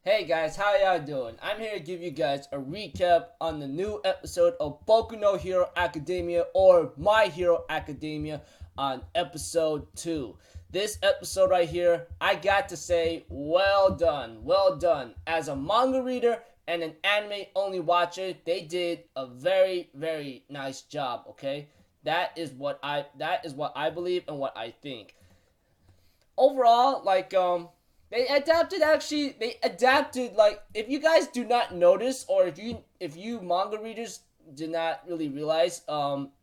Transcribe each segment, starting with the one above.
Hey guys, how y'all doing? I'm here to give you guys a recap on the new episode of Boku no Hero Academia, or My Hero Academia, on episode 2. This episode right here, I got to say, well done, well done. As a manga reader and an anime only watcher, they did a very, very nice job, okay? That is what I believe and what I think. Overall, they adapted, like, if you guys do not notice, or if you manga readers did not really realize,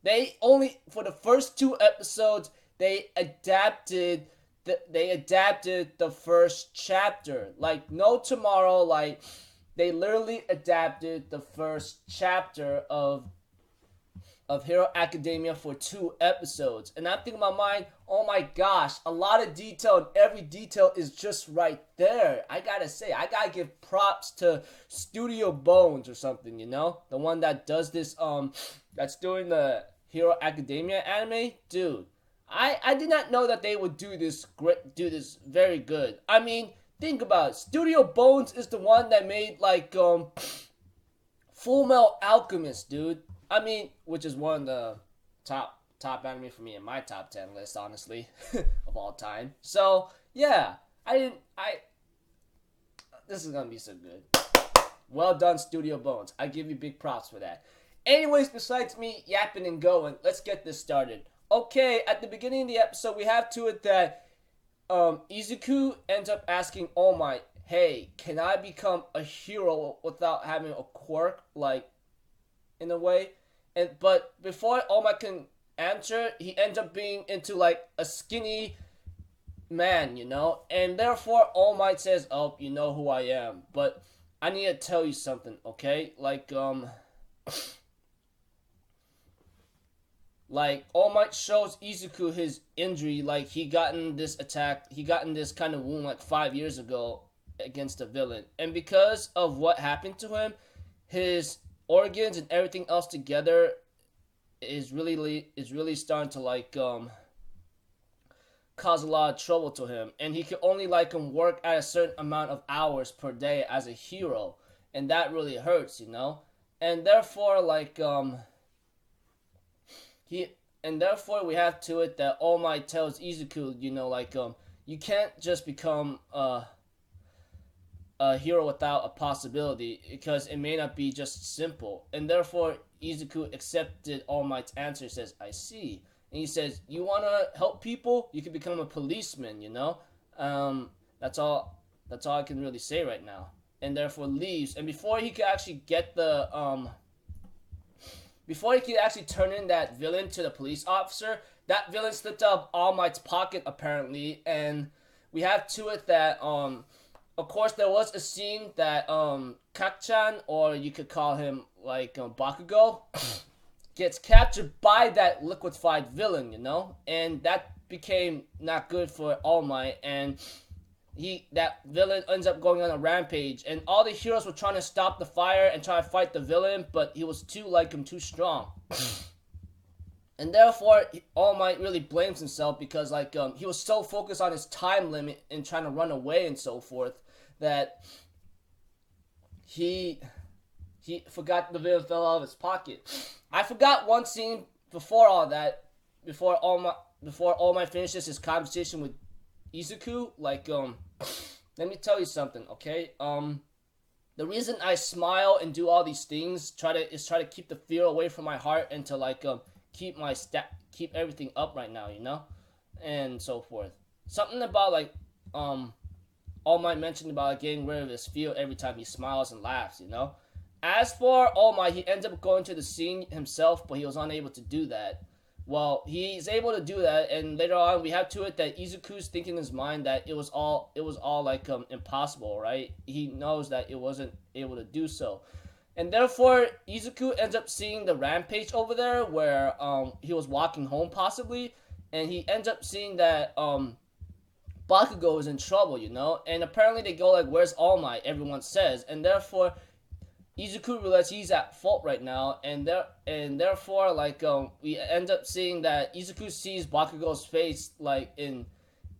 they only, for the first two episodes, they adapted the first chapter. Like, no tomorrow, like, they literally adapted the first chapter of Hero Academia for 2 episodes. And I'm thinking in my mind, oh my gosh, a lot of detail, and every detail is just right there. I gotta say, I gotta give props to Studio Bones or something, you know? The one that does this, that's doing the Hero Academia anime. Dude, I did not know that they would do this very good. I mean, think about it. Studio Bones is the one that made, like, Full Metal Alchemist, dude. I mean, which is one of the top anime for me in my top 10 list, honestly, of all time. So yeah, this is gonna be so good. Well done, Studio Bones. I give you big props for that. Anyways, besides me yapping and going, let's get this started. Okay, at the beginning of the episode, we have to it that Izuku ends up asking All Might, "Hey, can I become a hero without having a quirk, like, in a way?" But before All Might can answer, he ends up being into, like, a skinny man, you know? And therefore All Might says, "Oh, you know who I am, but I need to tell you something, okay?" Like, All Might shows Izuku his injury, like, he gotten this kind of wound like 5 years ago against a villain. And because of what happened to him, his organs and everything else together is really starting to, like, cause a lot of trouble to him, and he can only, like, work at a certain amount of hours per day as a hero, and that really hurts, you know. And therefore, like, we have to it that All Might tells Izuku, you know, like, you can't just become a hero without a possibility, because it may not be just simple. And therefore Izuku accepted All Might's answer. He says, "I see." And he says, "You want to help people? You can become a policeman, you know." That's all I can really say right now. And therefore leaves. And before he could actually turn in that villain to the police officer, that villain slipped out of All Might's pocket, apparently. And we have to it that of course, there was a scene that Kakchan, or you could call him, like, Bakugo, gets captured by that liquefied villain, you know? And that became not good for All Might, and that villain ends up going on a rampage, and all the heroes were trying to stop the fire and try to fight the villain, but he was too strong. And therefore, All Might really blames himself because, like, he was so focused on his time limit and trying to run away and so forth, that he forgot the villain fell out of his pocket. I forgot one scene before all that, before All Might finishes his conversation with Izuku. Like, let me tell you something, okay? The reason I smile and do all these things, try to keep the fear away from my heart, and to, like, keep everything up right now, you know, and so forth. Something about, like, All Might mentioned about, like, getting rid of his fear every time he smiles and laughs, you know. As for All Might, he ends up going to the scene himself, but he was unable to do that. Well, he's able to do that, and later on we have to it that Izuku's thinking in his mind that it was all like, impossible, right? He knows that it wasn't able to do so. And therefore Izuku ends up seeing the rampage over there where he was walking home possibly, and he ends up seeing that Bakugo is in trouble, you know? And apparently they go, like, "Where's All Might?" everyone says. And therefore Izuku realizes he's at fault right now, and therefore, like, we end up seeing that Izuku sees Bakugo's face, like, in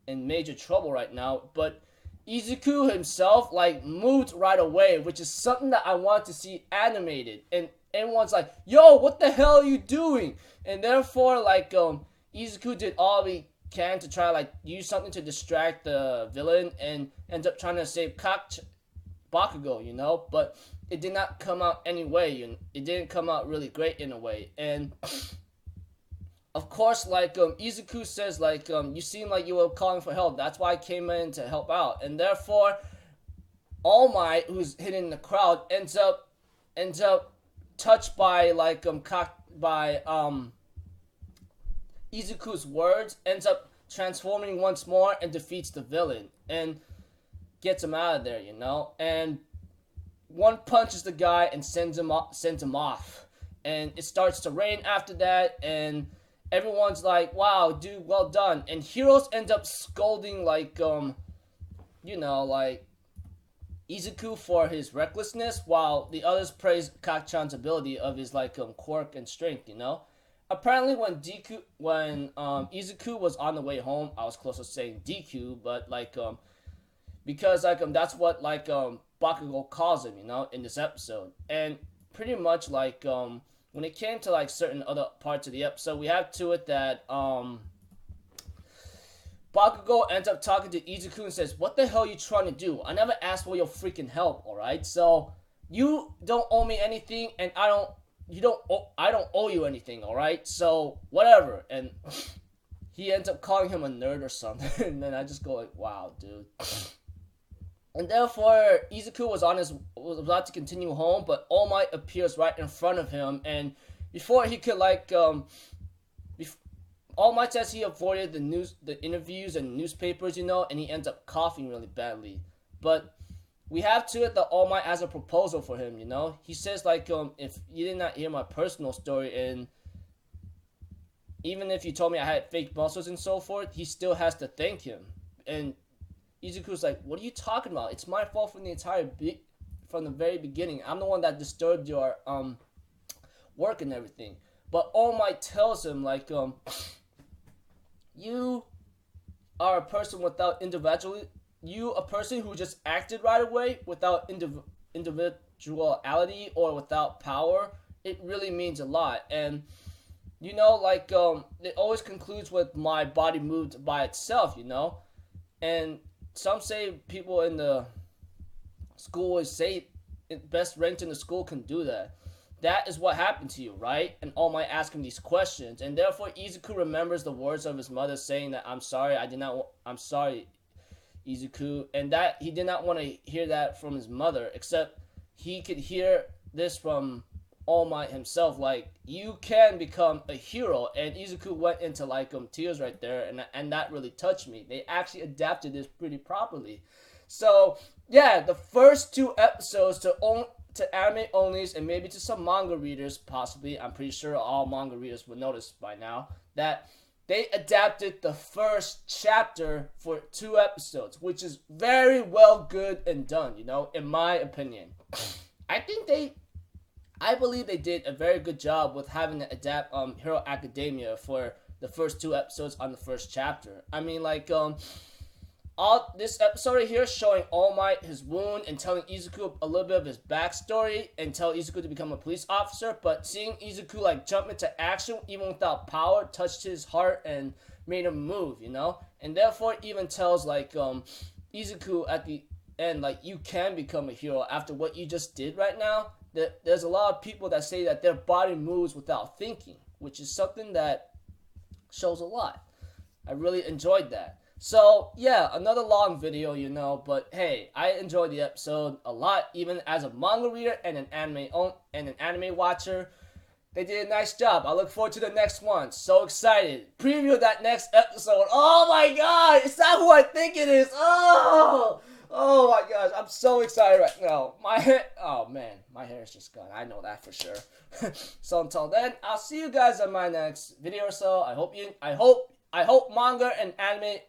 major trouble right now. But Izuku himself like moved right away, which is something that I want to see animated. And everyone's like, "Yo, what the hell are you doing?" And therefore, like Izuku did all he can to try like use something to distract the villain and ends up trying to save Bakugo, you know. But it did not come out anyway. It didn't come out really great in a way. And of course, like Izuku says, like you seem like you were calling for help. That's why I came in to help out. And therefore, All Might, who's hidden in the crowd, ends up touched by like Izuku's words, ends up transforming once more and defeats the villain and gets him out of there, you know. And one punches the guy and sends him off. And it starts to rain after that, and everyone's like, "Wow, dude, well done." And Heroes end up scolding like you know, like Izuku for his recklessness, while the others praise Kacchan's ability of his like quirk and strength, you know. Apparently when Izuku was on the way home, I was close to saying DQ, but like because like that's what like Bakugo calls him, you know, in this episode. And pretty much like when it came to like certain other parts of the episode, we have to it that Bakugo ends up talking to Izuku and says, "What the hell are you trying to do? I never asked for your freaking help, alright? So you don't owe me anything, and I don't owe you anything, alright? So whatever." And he ends up calling him a nerd or something, and then I just go like, "Wow, dude." And therefore, Izuku was about to continue home, but All Might appears right in front of him, and before he could like All Might says he avoided the interviews and newspapers, you know, and he ends up coughing really badly. But we have to it that All Might has a proposal for him, you know. He says like if you did not hear my personal story, and even if you told me I had fake muscles and so forth, he still has to thank him. And Izuku's like, "What are you talking about? It's my fault from the very beginning. I'm the one that disturbed your work and everything." But All Might tells him like you are a person without a person who just acted right away without individuality or without power. It really means a lot. And you know, like it always concludes with "my body moved by itself," you know. And some say people in the school always say best ranked in the school can do that. That is what happened to you, right? And All Might ask him these questions, and therefore Izuku remembers the words of his mother saying that I'm sorry, Izuku, and that he did not want to hear that from his mother, except he could hear this from All Might himself, like, you can become a hero. And Izuku went into like tears right there, and that really touched me. They actually adapted this pretty properly. So yeah, the first 2 episodes to anime onlys and maybe to some manga readers, possibly, I'm pretty sure all manga readers would notice by now, that they adapted the first chapter for 2 episodes, which is very well good and done, you know, in my opinion. I believe they did a very good job with having to adapt Hero Academia for the first 2 episodes on the first chapter. I mean, like, all this episode right here showing All Might his wound and telling Izuku a little bit of his backstory and tell Izuku to become a police officer, but seeing Izuku like jump into action even without power touched his heart and made him move, you know. And therefore even tells like Izuku at the end, like, you can become a hero after what you just did right now. There's a lot of people that say that their body moves without thinking, which is something that shows a lot. I really enjoyed that. So, yeah, another long video, you know, but hey, I enjoyed the episode a lot, even as a manga reader and an anime watcher. They did a nice job. I look forward to the next one. So excited. Preview that next episode. Oh my god, is that who I think it is? Oh my gosh, I'm so excited right now. My hair, oh man, my hair is just gone. I know that for sure. So until then, I'll see you guys on my next video or so. I hope manga and anime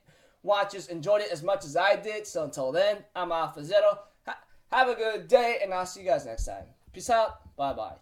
watchers enjoyed it as much as I did. So until then, I'm Alpha Zero. Have a good day, and I'll see you guys next time. Peace out. Bye bye.